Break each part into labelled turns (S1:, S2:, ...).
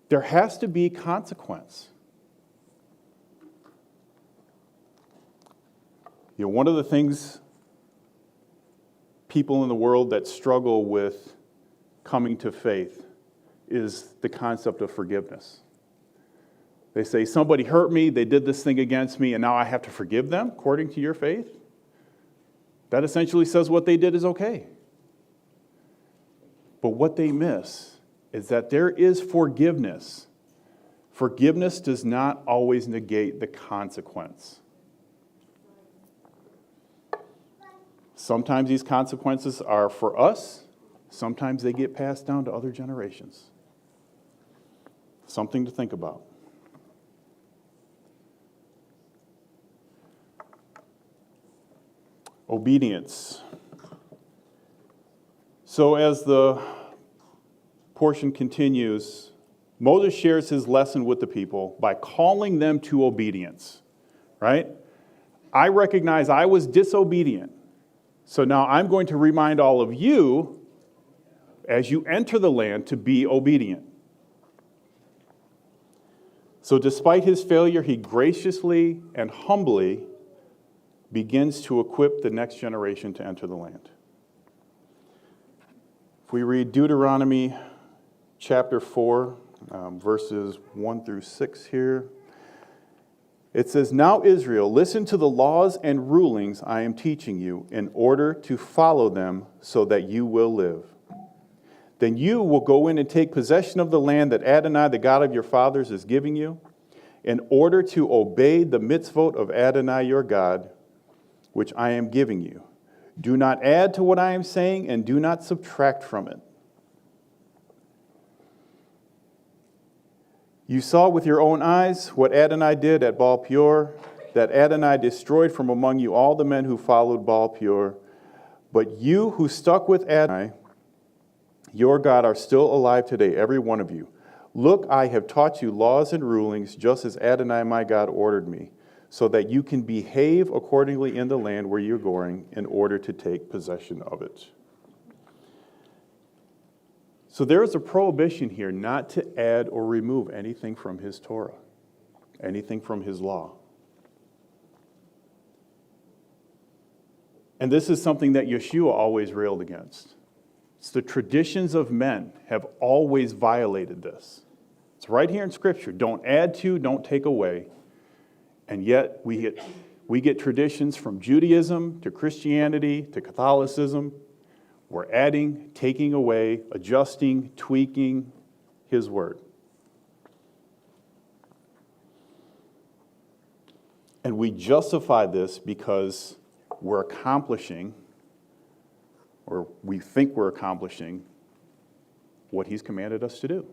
S1: there has to be consequence. You know, one of the things people in the world that struggle with coming to faith is the concept of forgiveness. They say, somebody hurt me, they did this thing against me, and now I have to forgive them according to your faith? That essentially says what they did is okay. But what they miss is that there is forgiveness. Forgiveness does not always negate the consequence. Sometimes these consequences are for us. Sometimes they get passed down to other generations. Something to think about. Obedience. So as the portion continues, Moses shares his lesson with the people by calling them to obedience, right? I recognize I was disobedient. So now I'm going to remind all of you, as you enter the land, to be obedient. So despite his failure, he graciously and humbly begins to equip the next generation to enter the land. If we read Deuteronomy chapter 4, verses 1 through 6 here, it says, "Now Israel, listen to the laws and rulings I am teaching you in order to follow them so that you will live. Then you will go in and take possession of the land that Adonai, the God of your fathers, is giving you, in order to obey the mitzvot of Adonai your God, which I am giving you. Do not add to what I am saying, and do not subtract from it. You saw with your own eyes what Adonai did at Baal Peor, that Adonai destroyed from among you all the men who followed Baal Peor. But you who stuck with Adonai, your God, are still alive today, every one of you. Look, I have taught you laws and rulings, just as Adonai my God ordered me, so that you can behave accordingly in the land where you're going in order to take possession of it." So there is a prohibition here not to add or remove anything from his Torah, anything from his law. And this is something that Yeshua always railed against. It's the traditions of men have always violated this. It's right here in Scripture. Don't add to, don't take away. And yet we get traditions from Judaism to Christianity to Catholicism. We're adding, taking away, adjusting, tweaking his word. And we justify this because we're accomplishing, or we think we're accomplishing, what he's commanded us to do.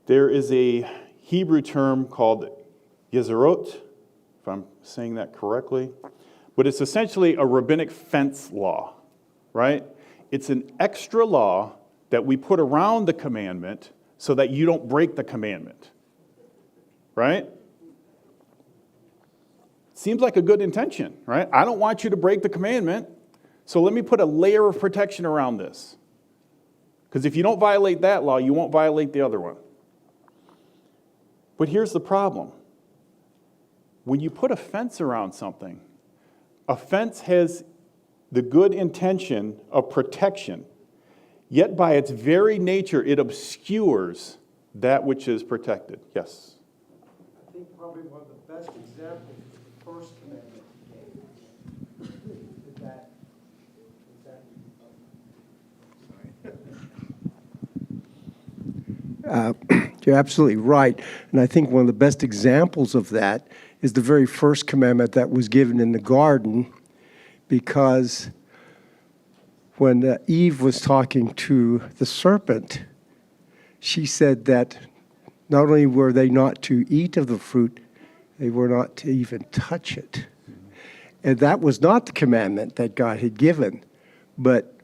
S1: There is a Hebrew term called Yezerot, if I'm saying that correctly, but it's essentially a rabbinic fence law, right? It's an extra law that we put around the commandment so that you don't break the commandment, right? Seems like a good intention, right? I don't want you to break the commandment, so let me put a layer of protection around this. Because if you don't violate that law, you won't violate the other one. But here's the problem. When you put a fence around something, a fence has the good intention of protection, yet by its very nature, it obscures that which is protected. Yes?
S2: I think probably one of the best examples is the first commandment he gave.
S3: You're absolutely right. And I think one of the best examples of that is the very first commandment that was given in the garden, because when Eve was talking to the serpent, she said that not only were they not to eat of the fruit, they were not to even touch it. And that was not the commandment that God had given, but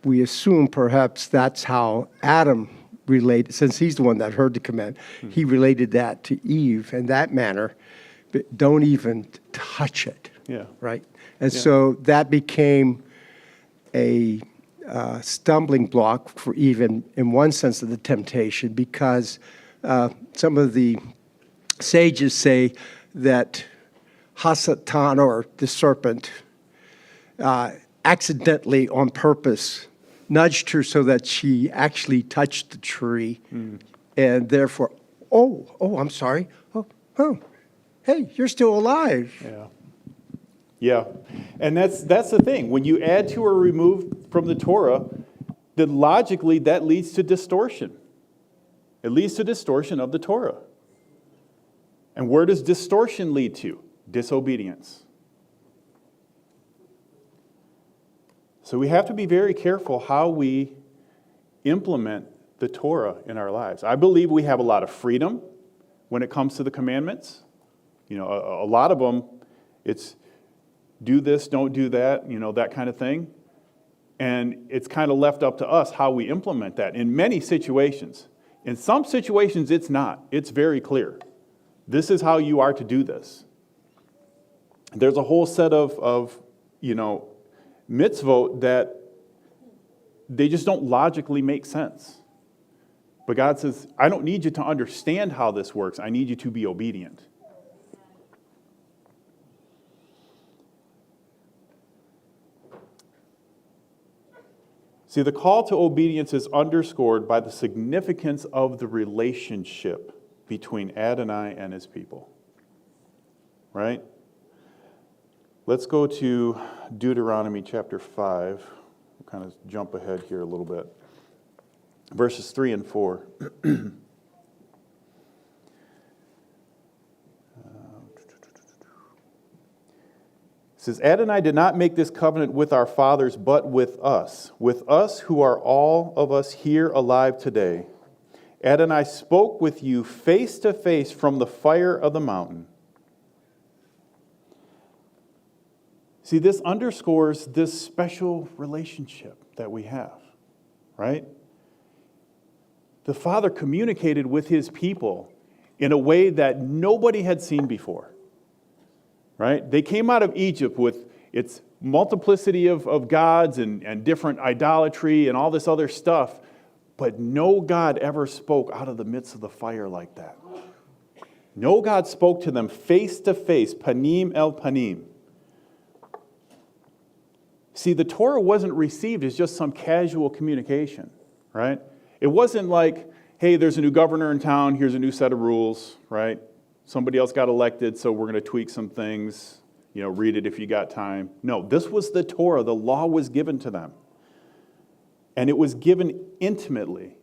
S3: we assume perhaps that's how Adam related, since he's the one that heard the command, he related that to Eve in that manner, but don't even touch it.
S1: Yeah.
S3: Right? And so that became a stumbling block for even, in one sense, of the temptation, because some of the sages say that Hasatan, or the serpent, accidentally, on purpose, nudged her so that she actually touched the tree, and therefore, I'm sorry. Oh, hey, you're still alive.
S1: Yeah. Yeah. And that's the thing. When you add to or remove from the Torah, then logically that leads to distortion. It leads to distortion of the Torah. And where does distortion lead to? Disobedience. So we have to be very careful how we implement the Torah in our lives. I believe we have a lot of freedom when it comes to the commandments. You know, a lot of them, it's do this, don't do that, you know, that kind of thing. And it's kind of left up to us how we implement that in many situations. In some situations, it's not. It's very clear. This is how you are to do this. There's a whole set of mitzvot that they just don't logically make sense. But God says, I don't need you to understand how this works. I need you to be obedient. See, the call to obedience is underscored by the significance of the relationship between Adonai and his people. Right? Let's go to Deuteronomy chapter 5. We'll kind of jump ahead here a little bit. Verses 3 and 4. It says, Adonai did not make this covenant with our fathers, but with us who are all of us here alive today. Adonai spoke with you face to face from the fire of the mountain. See, this underscores this special relationship that we have, right? The Father communicated with his people in a way that nobody had seen before, right? They came out of Egypt with its multiplicity of gods and different idolatry and all this other stuff, but no God ever spoke out of the midst of the fire like that. No God spoke to them face to face, panim el panim. See, the Torah wasn't received as just some casual communication, right? It wasn't like, hey, there's a new governor in town, here's a new set of rules, right? Somebody else got elected, so we're going to tweak some things. You know, read it if you got time. No, this was the Torah. The law was given to them. And it was given intimately.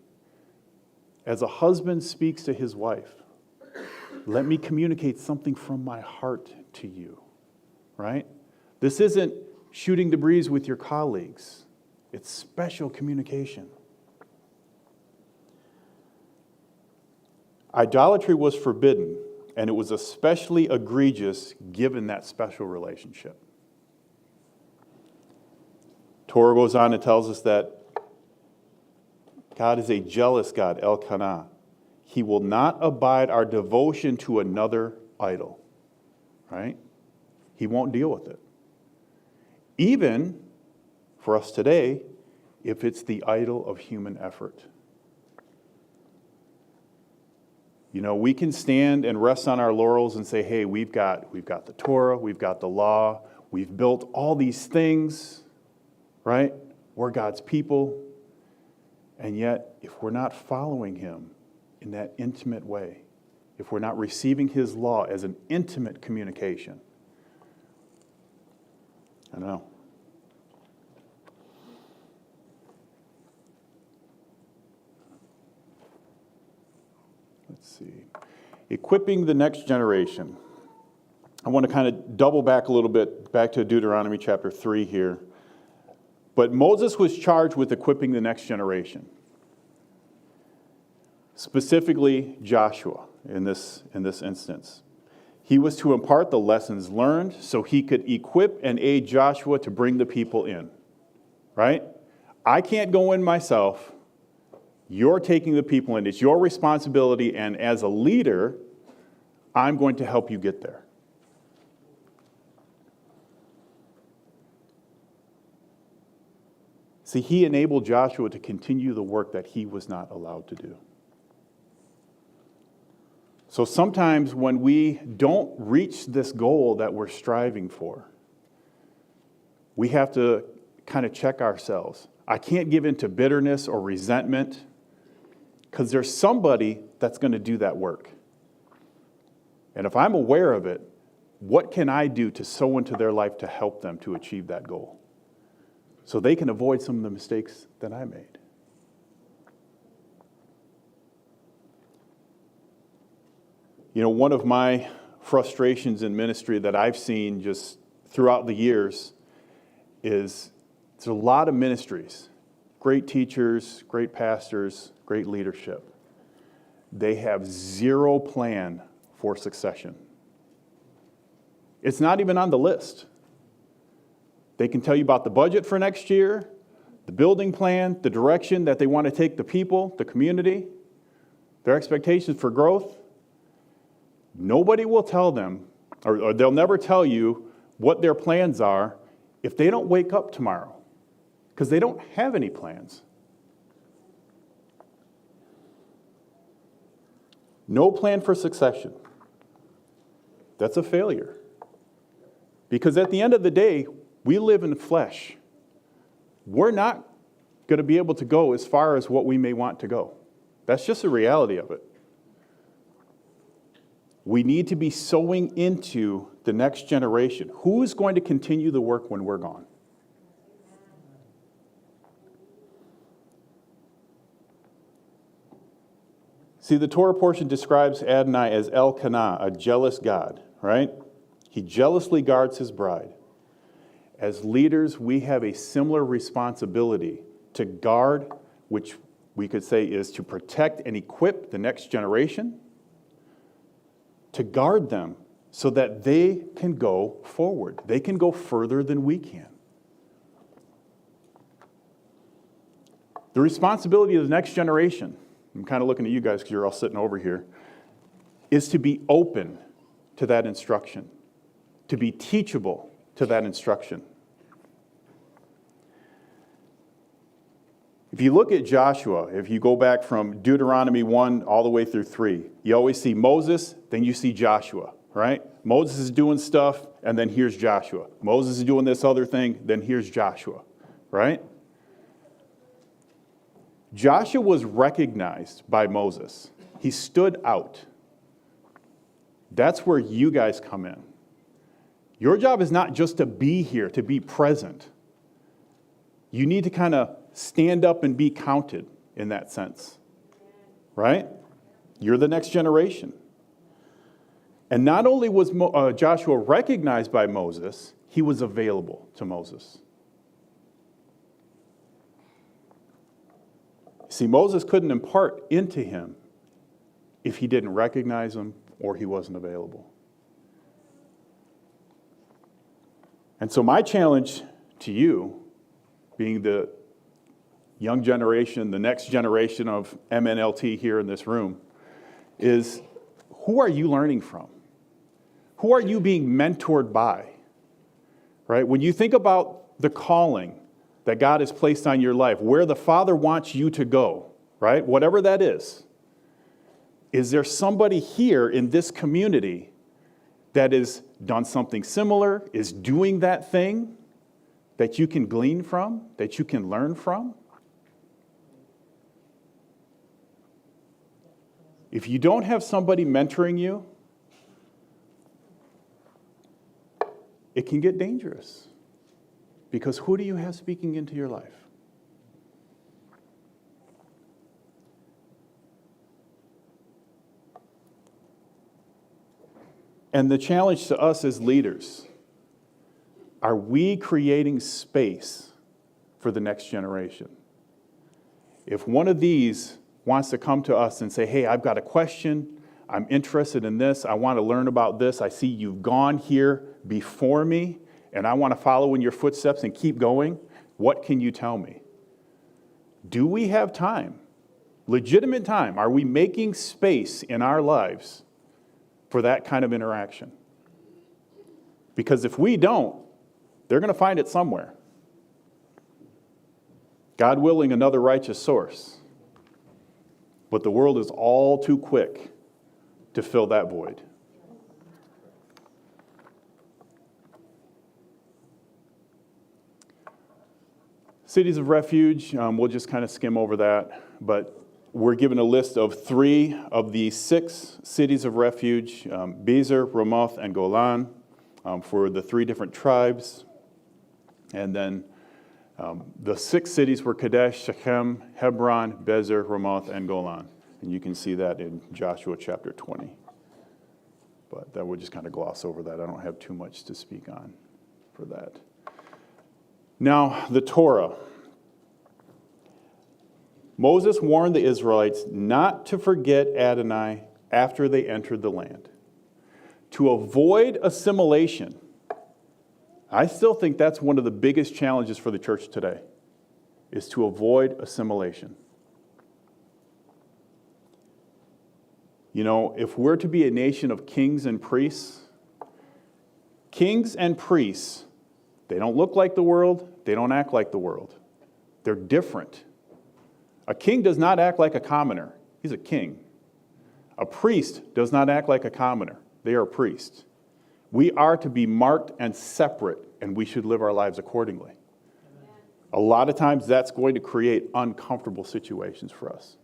S1: As a husband speaks to his wife, let me communicate something from my heart to you, right? This isn't shooting the breeze with your colleagues. It's special communication. Idolatry was forbidden, and it was especially egregious given that special relationship. Torah goes on and tells us that God is a jealous God, Elkanah. He will not abide our devotion to another idol, right? He won't deal with it. Even for us today, if it's the idol of human effort. You know, we can stand and rest on our laurels and say, hey, we've got the Torah, we've got the law, we've built all these things, right? We're God's people. And yet, if we're not following him in that intimate way, if we're not receiving his law as an intimate communication, I don't know. Let's see. Equipping the next generation. I want to kind of double back a little bit, back to Deuteronomy chapter 3 here. But Moses was charged with equipping the next generation. Specifically, Joshua in this instance. He was to impart the lessons learned so he could equip and aid Joshua to bring the people in. Right? I can't go in myself. You're taking the people in. It's your responsibility, and as a leader, I'm going to help you get there. See, he enabled Joshua to continue the work that he was not allowed to do. So sometimes when we don't reach this goal that we're striving for, we have to kind of check ourselves. I can't give in to bitterness or resentment because there's somebody that's going to do that work. And if I'm aware of it, what can I do to sow into their life to help them to achieve that goal so they can avoid some of the mistakes that I made? You know, one of my frustrations in ministry that I've seen just throughout the years is there's a lot of ministries, great teachers, great pastors, great leadership. They have zero plan for succession. It's not even on the list. They can tell you about the budget for next year, the building plan, the direction that they want to take the people, the community, their expectations for growth. Nobody will tell them, or they'll never tell you what their plans are if they don't wake up tomorrow, because they don't have any plans. No plan for succession. That's a failure. Because at the end of the day, we live in the flesh. We're not going to be able to go as far as what we may want to go. That's just the reality of it. We need to be sowing into the next generation. Who is going to continue the work when we're gone? See, the Torah portion describes Adonai as Elkanah, a jealous God, right? He jealously guards his bride. As leaders, we have a similar responsibility to guard, which we could say is to protect and equip the next generation, to guard them so that they can go forward. They can go further than we can. The responsibility of the next generation, I'm kind of looking at you guys because you're all sitting over here, is to be open to that instruction, to be teachable to that instruction. If you look at Joshua, if you go back from Deuteronomy 1 all the way through 3, you always see Moses, then you see Joshua, right? Moses is doing stuff, and then here's Joshua. Moses is doing this other thing, then here's Joshua, right? Joshua was recognized by Moses. He stood out. That's where you guys come in. Your job is not just to be here, to be present. You need to kind of stand up and be counted in that sense, right? You're the next generation. And not only was Joshua recognized by Moses, he was available to Moses. See, Moses couldn't impart into him if he didn't recognize him or he wasn't available. And so my challenge to you, being the young generation, the next generation of MNLT here in this room, is who are you learning from? Who are you being mentored by? Right? When you think about the calling that God has placed on your life, where the Father wants you to go, right? Whatever that is there somebody here in this community that has done something similar, is doing that thing that you can glean from, that you can learn from? If you don't have somebody mentoring you, it can get dangerous. Because who do you have speaking into your life? And the challenge to us as leaders, are we creating space for the next generation? If one of these wants to come to us and say, hey, I've got a question, I'm interested in this, I want to learn about this, I see you've gone here before me, and I want to follow in your footsteps and keep going, what can you tell me? Do we have time? Legitimate time? Are we making space in our lives for that kind of interaction? Because if we don't, they're going to find it somewhere. God willing, another righteous source. But the world is all too quick to fill that void. Cities of refuge, we'll just kind of skim over that, but we're given a list of 3 of the 6 cities of refuge, Bezer, Ramoth, and Golan, for the 3 different tribes. And then the 6 cities were Kadesh, Shechem, Hebron, Bezer, Ramoth, and Golan. And you can see that in Joshua chapter 20. But that would just kind of gloss over that. I don't have too much to speak on for that. Now, the Torah. Moses warned the Israelites not to forget Adonai after they entered the land. To avoid assimilation. I still think that's one of the biggest challenges for the church today, is to avoid assimilation. You know, if we're to be a nation of kings and priests, they don't look like the world, they don't act like the world. They're different. A king does not act like a commoner. He's a king. A priest does not act like a commoner. They are a priest. We are to be marked and separate, and we should live our lives accordingly. A lot of times that's going to create uncomfortable situations for us.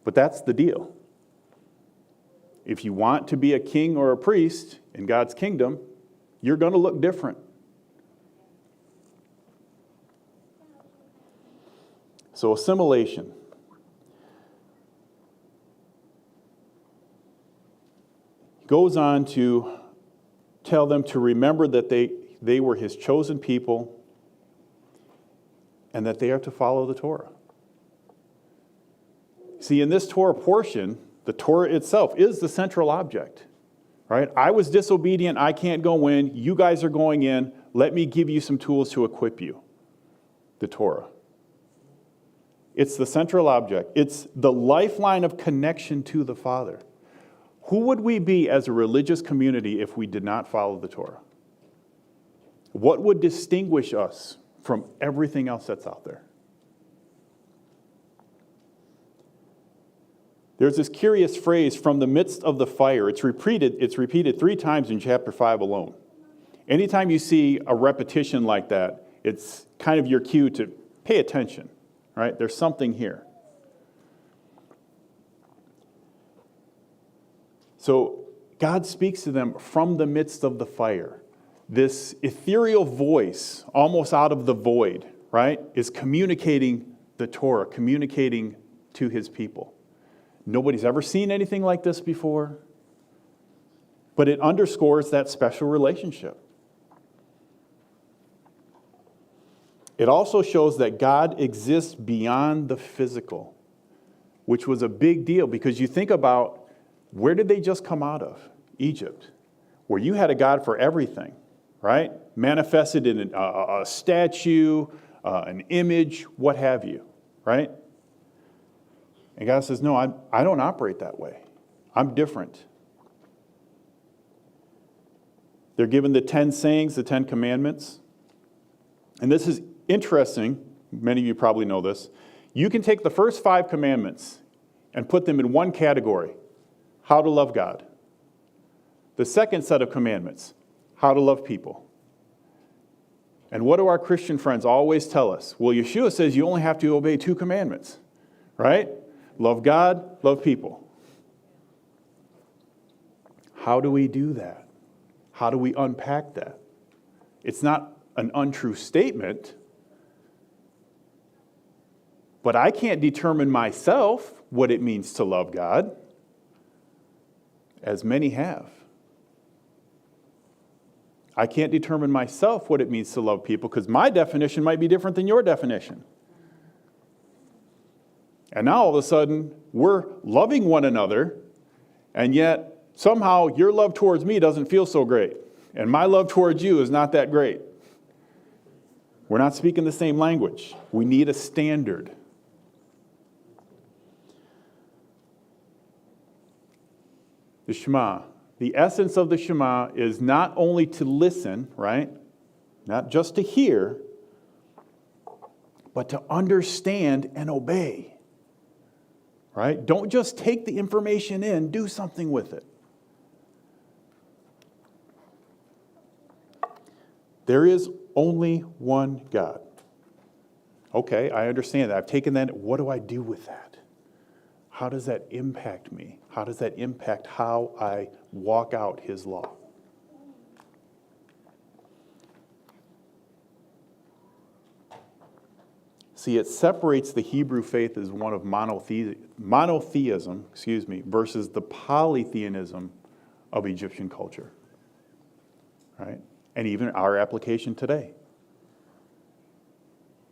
S1: But that's the deal. If you want to be a king or a priest in God's kingdom, you're going to look different. So assimilation. He goes on to tell them to remember that they were his chosen people and that they are to follow the Torah. See, in this Torah portion, the Torah itself is the central object. Right? I was disobedient. I can't go in. You guys are going in. Let me give you some tools to equip you. The Torah. It's the central object. It's the lifeline of connection to the Father. Who would we be as a religious community if we did not follow the Torah? What would distinguish us from everything else that's out there? There's this curious phrase, from the midst of the fire. It's repeated 3 times in chapter 5 alone. Anytime you see a repetition like that, it's kind of your cue to pay attention, right? There's something here. So God speaks to them from the midst of the fire. This ethereal voice, almost out of the void, right, is communicating the Torah, communicating to his people. Nobody's ever seen anything like this before, but it underscores that special relationship. It also shows that God exists beyond the physical, which was a big deal because you think about, where did they just come out of? Egypt, where you had a God for everything, right? Manifested in a statue, an image, what have you, right? And God says, no, I don't operate that way. I'm different. They're given the 10 sayings, the 10 commandments. And this is interesting. Many of you probably know this. You can take the first 5 commandments and put them in one category: how to love God. The second set of commandments, how to love people. And what do our Christian friends always tell us? Well, Yeshua says you only have to obey 2 commandments, right? Love God, love people. How do we do that? How do we unpack that? It's not an untrue statement, but I can't determine myself what it means to love God, as many have. I can't determine myself what it means to love people because my definition might be different than your definition. And now all of a sudden, we're loving one another, and yet somehow your love towards me doesn't feel so great, and my love towards you is not that great. We're not speaking the same language. We need a standard. The Shema. The essence of the Shema is not only to listen, right? Not just to hear, but to understand and obey. Right? Don't just take the information in, do something with it. There is only one God. Okay, I understand that. I've taken that. What do I do with that? How does that impact me? How does that impact how I walk out his law? See, it separates the Hebrew faith as one of monotheism, versus the polytheism of Egyptian culture. Right? And even our application today.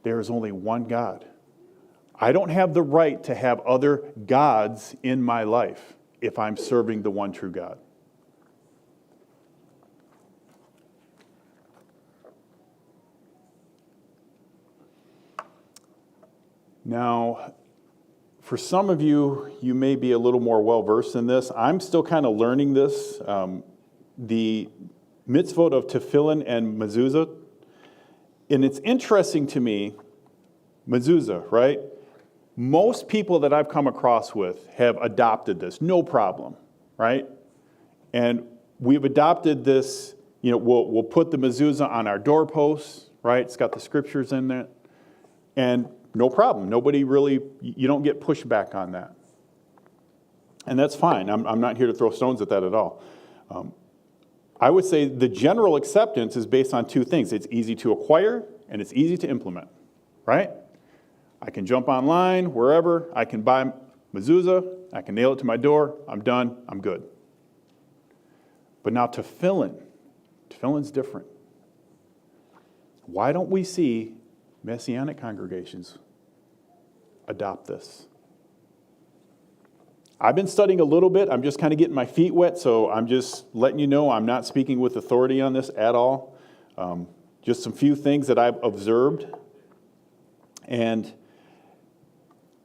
S1: There is only one God. I don't have the right to have other gods in my life if I'm serving the one true God. Now, for some of you, you may be a little more well-versed in this. I'm still kind of learning this. The mitzvot of tefillin and mezuzah. And it's interesting to me, mezuzah, right? Most people that I've come across with have adopted this, no problem, right? And we've adopted this, we'll put the mezuzah on our doorposts, right? It's got the scriptures in there. And no problem. Nobody really, you don't get pushback on that. And that's fine. I'm not here to throw stones at that at all. I would say the general acceptance is based on two things. It's easy to acquire and it's easy to implement, right? I can jump online, wherever. I can buy mezuzah. I can nail it to my door. I'm done. I'm good. But now tefillin's different. Why don't we see Messianic congregations adopt this? I've been studying a little bit. I'm just kind of getting my feet wet, so I'm just letting you know I'm not speaking with authority on this at all. Just some few things that I've observed. And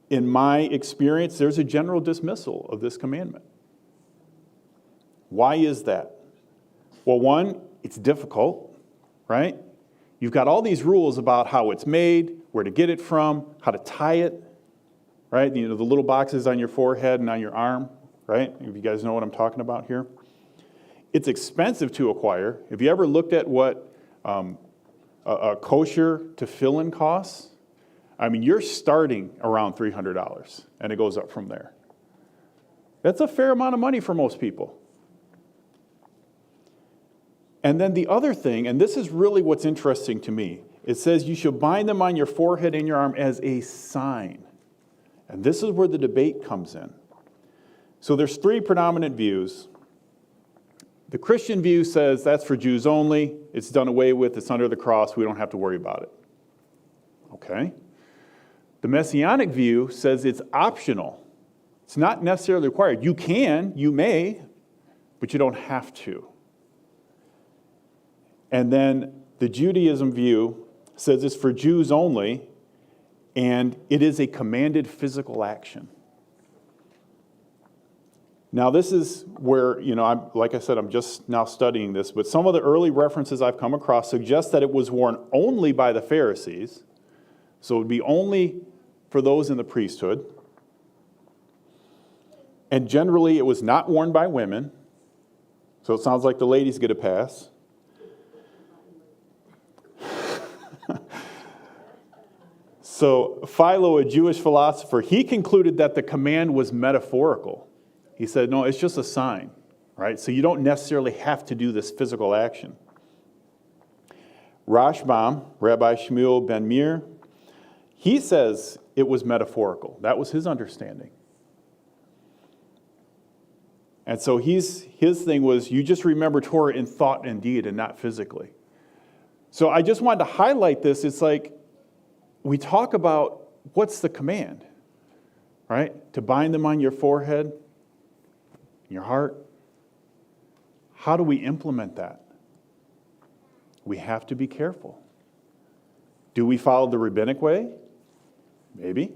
S1: in my experience, there's a general dismissal of this commandment. Why is that? Well, one, it's difficult, right? You've got all these rules about how it's made, where to get it from, how to tie it, right? The little boxes on your forehead and on your arm, right? If you guys know what I'm talking about here. It's expensive to acquire. Have you ever looked at what a kosher tefillin costs? I mean, you're starting around $300, and it goes up from there. That's a fair amount of money for most people. And then the other thing, and this is really what's interesting to me, it says you should bind them on your forehead and your arm as a sign. And this is where the debate comes in. So there's three predominant views. The Christian view says that's for Jews only. It's done away with. It's under the cross. We don't have to worry about it. Okay. The Messianic view says it's optional. It's not necessarily required. You may, but you don't have to. And then the Judaism view says it's for Jews only, and it is a commanded physical action. Now, this is where, like I said, I'm just now studying this, but some of the early references I've come across suggest that it was worn only by the Pharisees, so it would be only for those in the priesthood. And generally, it was not worn by women, so it sounds like the ladies get a pass. So Philo, a Jewish philosopher, he concluded that the command was metaphorical. He said, no, it's just a sign, right? So you don't necessarily have to do this physical action. Rashbam, Rabbi Shmuel ben Meir, he says it was metaphorical. That was his understanding. And so his thing was, you just remember Torah in thought and deed and not physically. So I just wanted to highlight this. It's like, we talk about what's the command, right? To bind them on your forehead, your heart. How do we implement that? We have to be careful. Do we follow the rabbinic way? Maybe.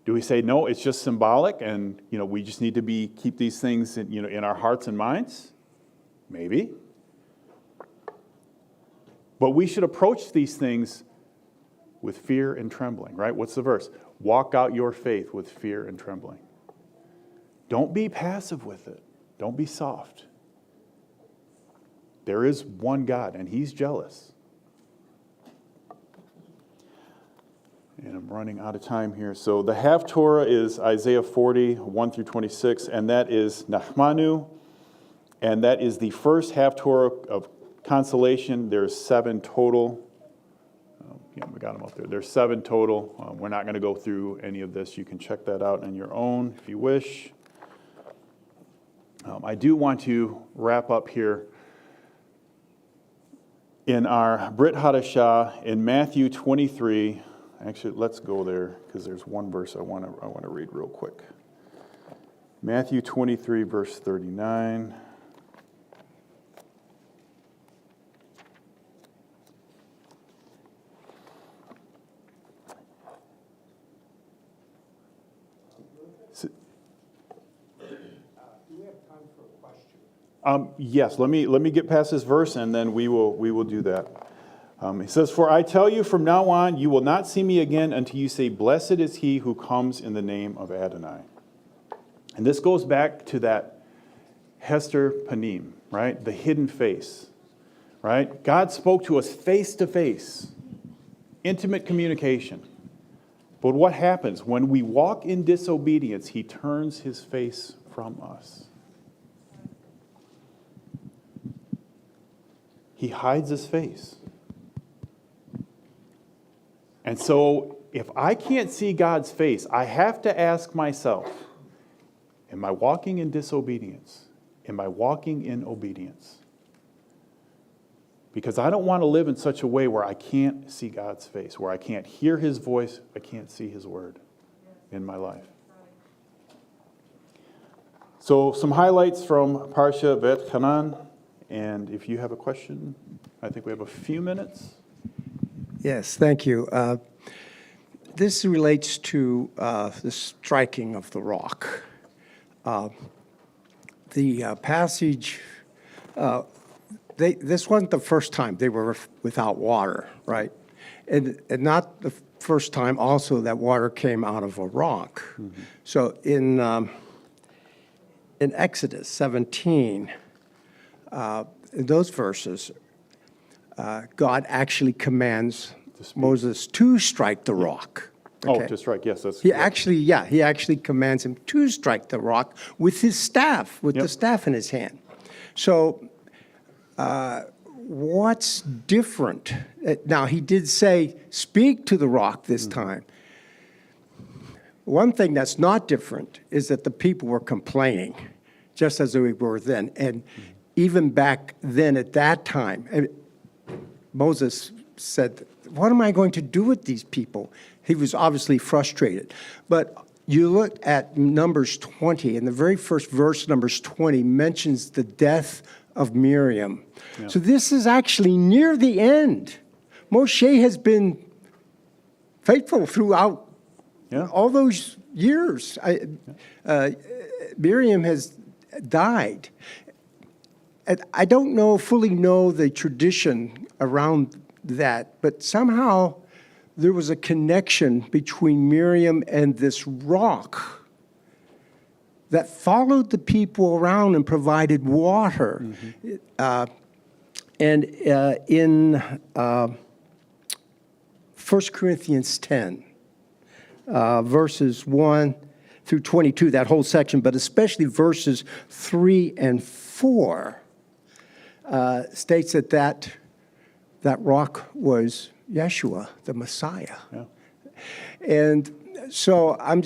S1: Do we say, no, it's just symbolic and, we just need to keep these things in our hearts and minds? Maybe. But we should approach these things with fear and trembling, right? What's the verse? Walk out your faith with fear and trembling. Don't be passive with it. Don't be soft. There is one God, and he's jealous. And I'm running out of time here. So the Haftorah is Isaiah 40, 1 through 26, and that is Nachmanu, and that is the first Haftorah of consolation. There's 7 total. Yeah, we got them up there. There's 7 total. We're not going to go through any of this. You can check that out on your own if you wish. I do want to wrap up here in our Brit Hadashah in Matthew 23. Actually, let's go there because there's one verse I want to read real quick. Matthew 23, verse 39. Yes, let me get past this verse, and then we will do that. It says, "For I tell you, from now on, you will not see me again until you say, 'Blessed is he who comes in the name of Adonai.'" And this goes back to that Hester Panim, right? The hidden face, right? God spoke to us face to face, intimate communication. But what happens when we walk in disobedience? He turns his face from us. He hides his face. And so if I can't see God's face, I have to ask myself, am I walking in disobedience? Am I walking in obedience? Because I don't want to live in such a way where I can't see God's face, where I can't hear his voice, I can't see his word in my life. So some highlights from Parsha Vet Hanan. And if you have a question, I think we have a few minutes.
S3: Yes, thank you. This relates to the striking of the rock. The passage, this wasn't the first time they were without water, right? And not the first time also that water came out of a rock. Mm-hmm. So in Exodus 17, in those verses, God actually commands Moses to strike the rock. Okay?
S1: Oh, to strike, yes.
S3: He actually commands him to strike the rock with his staff, with the staff in his hand. So what's different? Now, he did say, speak to the rock this time. One thing that's not different is that the people were complaining, just as we were then. And even back then at that time, Moses said, what am I going to do with these people? He was obviously frustrated. But you look at Numbers 20, and the very first verse, Numbers 20, mentions the death of Miriam. Yeah. So this is actually near the end. Moshe has been faithful throughout all those years. Miriam has died. I don't fully know the tradition around that, but somehow there was a connection between Miriam and this rock that followed the people around and provided water. Mm-hmm. And in 1 Corinthians 10, verses 1 through 22, that whole section, but especially verses 3 and 4, states that rock was Yeshua, the Messiah. Yeah. And so I'm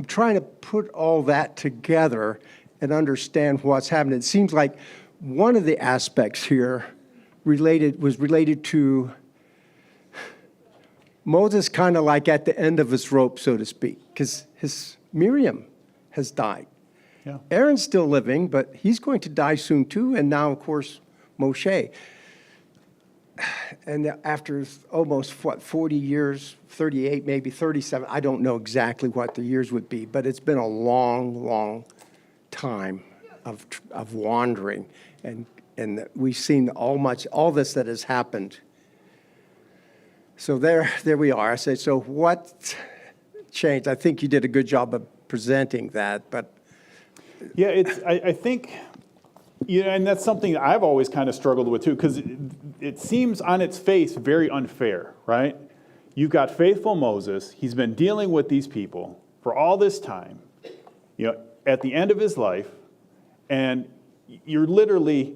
S3: trying to put all that together and understand what's happening. It seems like one of the aspects here was related to Moses, kind of like at the end of his rope, so to speak, because his Miriam has died. Yeah. Aaron's still living, but he's going to die soon too. And now, of course, Moshe. And after almost, 40 years, 38, maybe 37, I don't know exactly what the years would be, but it's been a long, long time of wandering. And we've seen all this that has happened. So there we are. I say, so what changed? I think you did a good job of presenting that, but
S1: Yeah, I think, and that's something that I've always kind of struggled with too, because it seems on its face very unfair, right? You've got faithful Moses. He's been dealing with these people for all this time, at the end of his life, and you're literally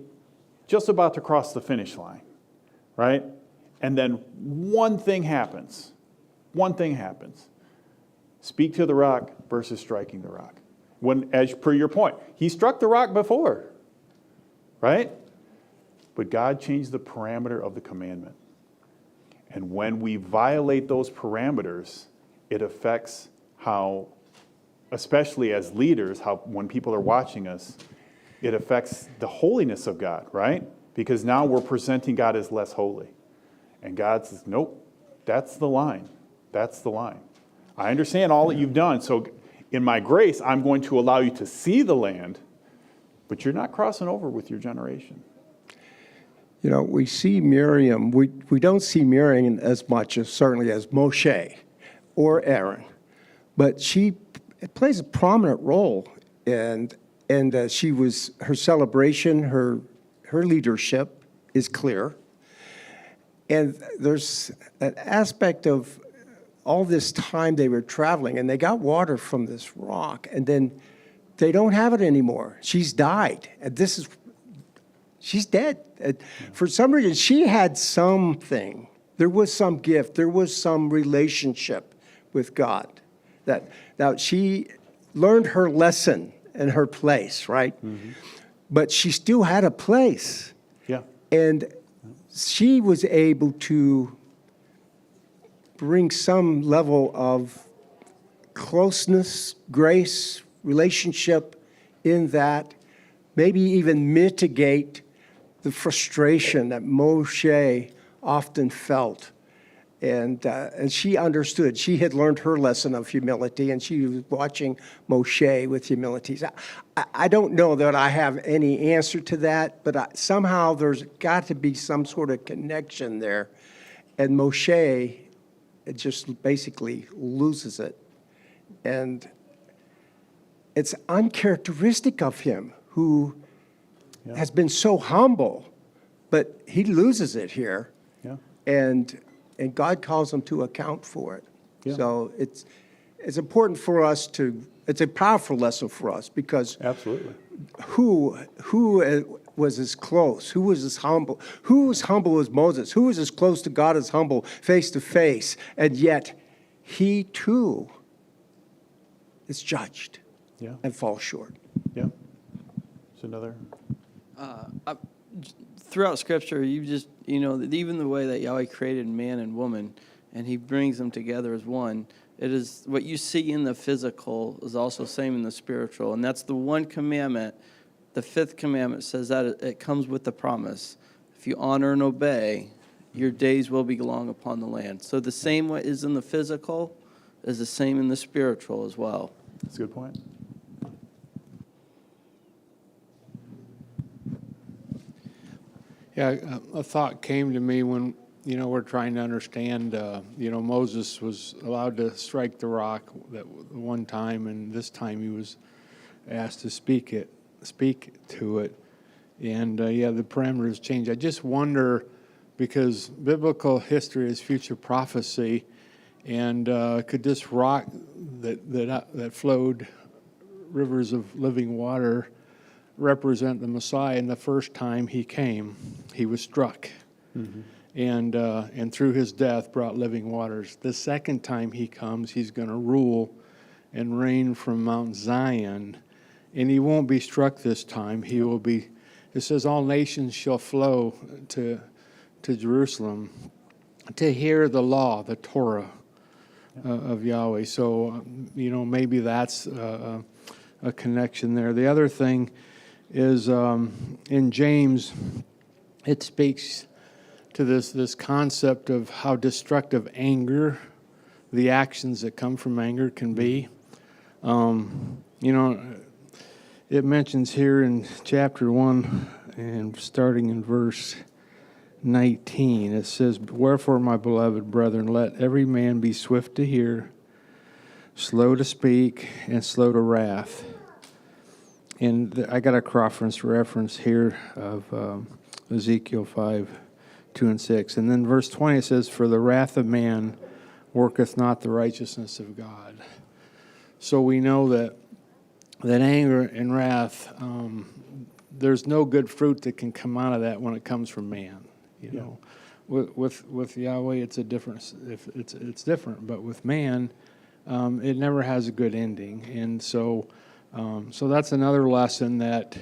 S1: just about to cross the finish line, right? And then one thing happens. One thing happens. Speak to the rock versus striking the rock. When, as per your point, he struck the rock before, right? But God changed the parameter of the commandment. And when we violate those parameters, it affects how, especially as leaders, how when people are watching us, it affects the holiness of God, right? Because now we're presenting God as less holy. And God says, nope, that's the line. That's the line. I understand all that you've done, so in my grace, I'm going to allow you to see the land, but you're not crossing over with your generation.
S3: we see Miriam. We don't see Miriam as much as certainly as Moshe or Aaron, but she plays a prominent role, and she was her celebration, her leadership is clear, and there's an aspect of all this time they were traveling, and they got water from this rock, and then they don't have it anymore. She's died, and she's dead. For some reason, she had something. There was some gift. There was some relationship with God that she learned her lesson in her place, right? Mm-hmm. But she still had a place.
S1: Yeah.
S3: And she was able to bring some level of closeness, grace, relationship in that, maybe even mitigate the frustration that Moshe often felt. And she understood. She had learned her lesson of humility, and she was watching Moshe with humility. I don't know that I have any answer to that, but somehow there's got to be some sort of connection there. And Moshe just basically loses it. And it's uncharacteristic of him, who has been so humble, but he loses it here.
S1: Yeah.
S3: And God calls him to account for it.
S1: Yeah.
S3: So it's important for us it's a powerful lesson for us, because
S1: Absolutely.
S3: who was as close? Who was as humble? Who was humble as Moses? Who was as close to God as humble, face to face? And yet, he too is judged and falls short.
S1: Yeah. It's another.
S4: Throughout Scripture, even the way that Yahweh created man and woman, and he brings them together as one, it is what you see in the physical is also same in the spiritual. And that's the one commandment. The fifth commandment says that it comes with the promise. If you honor and obey, your days will be long upon the land. So the same way is in the physical is the same in the spiritual as well.
S1: That's a good point.
S5: Yeah, a thought came to me when, we're trying to understand, Moses was allowed to strike the rock that one time, and this time he was asked to speak to it. And, the parameters changed. I just wonder, because biblical history is future prophecy, and could this rock that flowed rivers of living water represent the Messiah? And the first time he came, he was struck, and through his death brought living waters. The second time he comes, he's going to rule and reign from Mount Zion, and he won't be struck this time. He will be. It says, "All nations shall flow to Jerusalem to hear the law, the Torah of Yahweh." So, maybe that's a connection there. The other thing is in James, it speaks to this concept of how destructive anger, the actions that come from anger can be. It mentions here in chapter 1 and starting in verse 19, it says, "Wherefore, my beloved brethren, let every man be swift to hear, slow to speak, and slow to wrath." And I got a cross-reference here of Ezekiel 5:2 and 6. And then verse 20 says, "For the wrath of man worketh not the righteousness of God." So we know that anger and wrath, there's no good fruit that can come out of that when it comes from man. You know, with Yahweh, it's a different. If it's different, but with man, it never has a good ending. And so that's another lesson that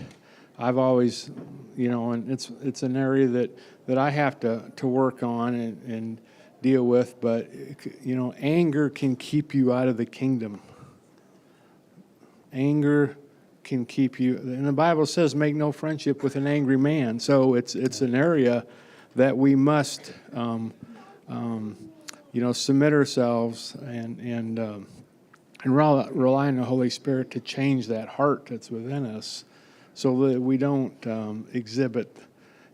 S5: I've always, and it's an area that I have to work on and deal with. But anger can keep you out of the kingdom. Anger can keep you, and the Bible says, "Make no friendship with an angry man." So it's an area that we must, submit ourselves and rely on the Holy Spirit to change that heart that's within us, so that we don't exhibit,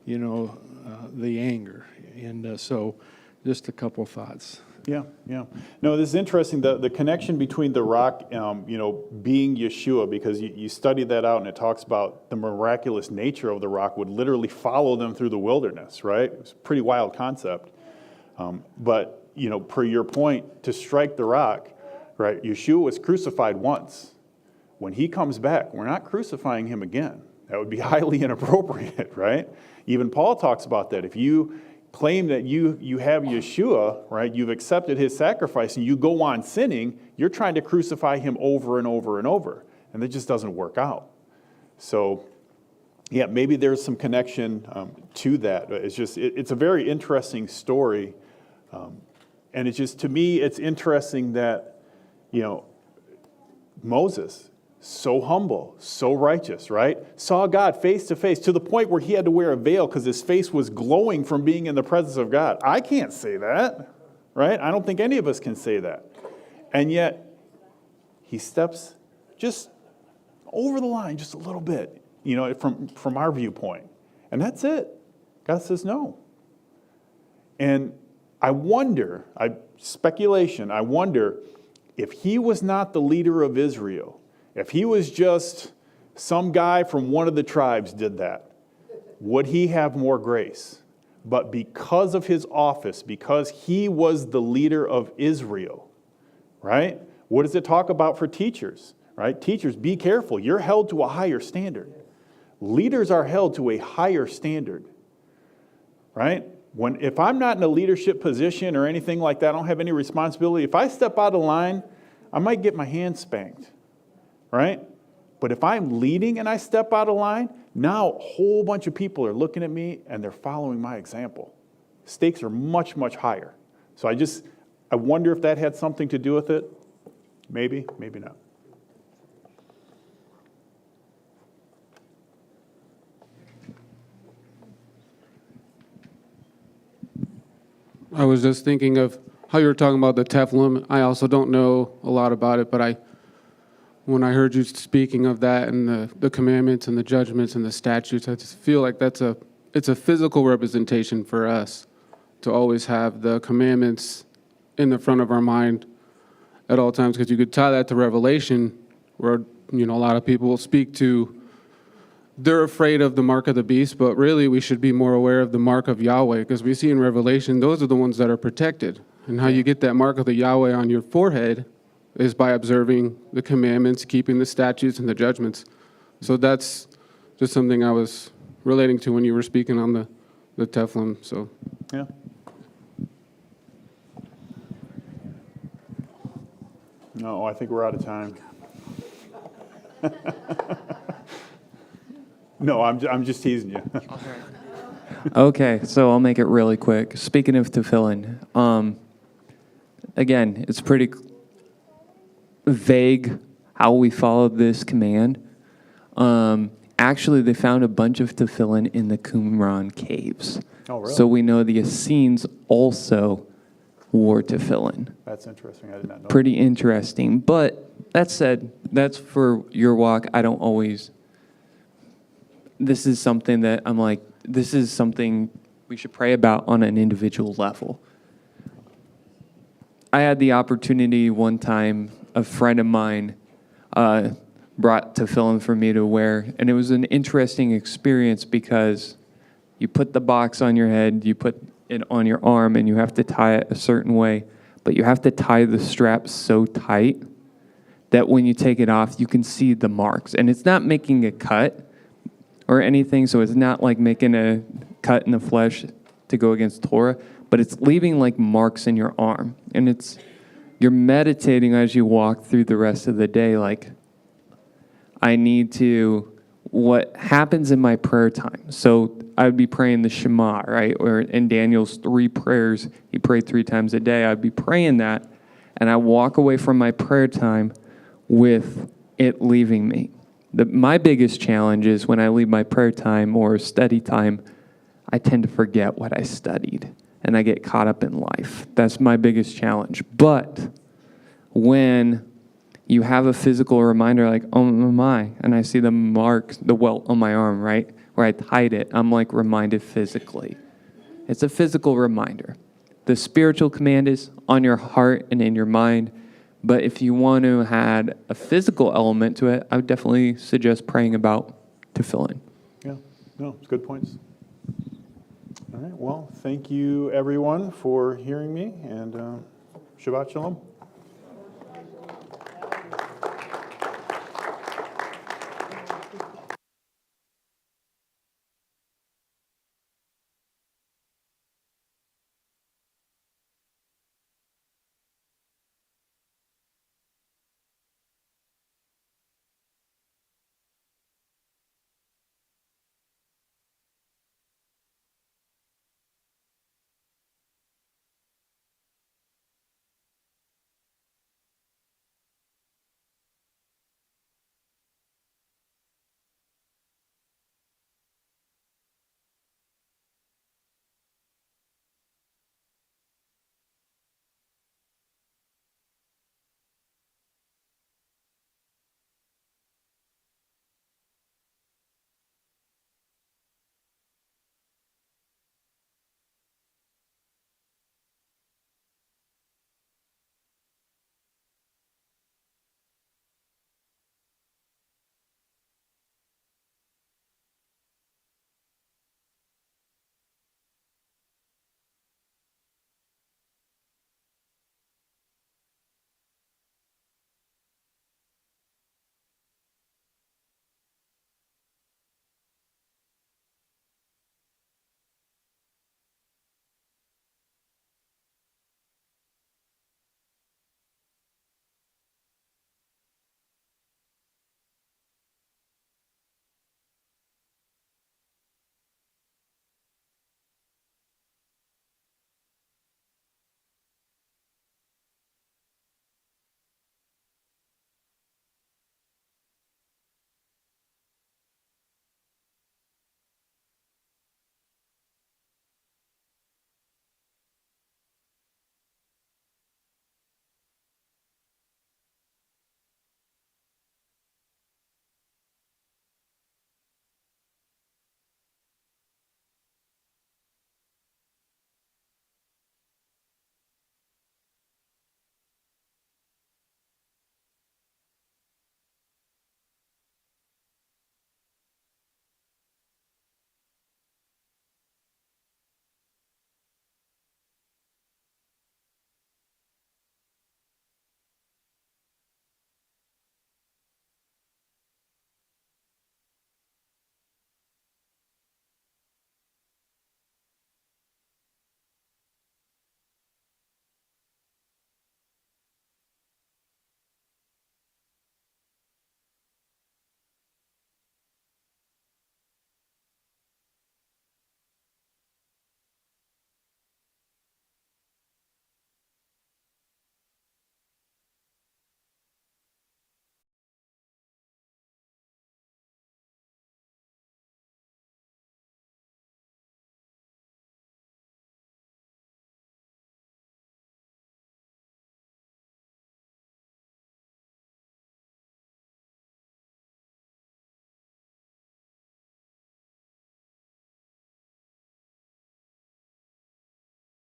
S5: the anger. And so, just a couple thoughts.
S1: Yeah. No, this is interesting, the connection between the rock, being Yeshua, because you study that out and it talks about the miraculous nature of the rock would literally follow them through the wilderness, right? It's a pretty wild concept. But, per your point, to strike the rock, right, Yeshua was crucified once. When he comes back, we're not crucifying him again. That would be highly inappropriate, right? Even Paul talks about that. If you claim that you have Yeshua, right, you've accepted his sacrifice, and you go on sinning, you're trying to crucify him over and over and over. And that just doesn't work out. So, yeah, maybe there's some connection to that. It's a very interesting story. And it's just, to me, it's interesting that, Moses, so humble, so righteous, right? Saw God face to face to the point where he had to wear a veil because his face was glowing from being in the presence of God. I can't say that, right? I don't think any of us can say that. And yet, he steps just over the line just a little bit, from our viewpoint. And that's it. God says no. And I wonder if he was not the leader of Israel, if he was just some guy from one of the tribes did that, would he have more grace? But because of his office, because he was the leader of Israel, right? What does it talk about for teachers, right? Teachers, be careful. You're held to a higher standard. Leaders are held to a higher standard, right? If I'm not in a leadership position or anything like that, I don't have any responsibility. If I step out of line, I might get my hand spanked. Right? But if I'm leading and I step out of line, now a whole bunch of people are looking at me and they're following my example. Stakes are much, much higher. So I wonder if that had something to do with it. Maybe, maybe not.
S6: I was just thinking of how you were talking about the Teflon. I also don't know a lot about it, but when I heard you speaking of that and the commandments and the judgments and the statutes, I just feel like it's a physical representation for us to always have the commandments in the front of our mind at all times, because you could tie that to Revelation, where a lot of people will speak to, they're afraid of the mark of the beast, but really we should be more aware of the mark of Yahweh, because we see in Revelation those are the ones that are protected. And how you get that mark of the Yahweh on your forehead is by observing the commandments, keeping the statutes and the judgments. So that's just something I was relating to when you were speaking on the Teflon. So
S1: Yeah. No, I think we're out of time. No, I'm just teasing you.
S7: Okay, so I'll make it really quick. Speaking of tefillin, again, it's pretty vague how we follow this command. Actually, they found a bunch of tefillin in the Qumran caves.
S1: Oh, really?
S7: So we know the Essenes also wore tefillin.
S1: That's interesting. I did not know.
S7: Pretty interesting. But that said, that's for your walk. I don't always... This is something that I'm like, this is something we should pray about on an individual level. I had the opportunity one time, a friend of mine brought tefillin for me to wear, and it was an interesting experience because you put the box on your head, you put it on your arm, and you have to tie it a certain way, but you have to tie the straps so tight that when you take it off, you can see the marks. And it's not making a cut or anything, so it's not like making a cut in the flesh to go against Torah, but it's leaving like marks in your arm. And you're meditating as you walk through the rest of the day, like, what happens in my prayer time. So I would be praying the Shema, right? Or in Daniel's 3 prayers, he prayed 3 times a day. I'd be praying that, and I walk away from my prayer time with it leaving me. My biggest challenge is when I leave my prayer time or study time, I tend to forget what I studied, and I get caught up in life. That's my biggest challenge. But when you have a physical reminder like, oh my, and I see the mark, the welt on my arm, right, where I tied it, I'm like reminded physically. It's a physical reminder. The spiritual command is on your heart and in your mind, but if you want to add a physical element to it, I would definitely suggest praying about tefillin.
S1: Yeah, no, it's good points. All right, well, thank you everyone for hearing me, and Shabbat Shalom.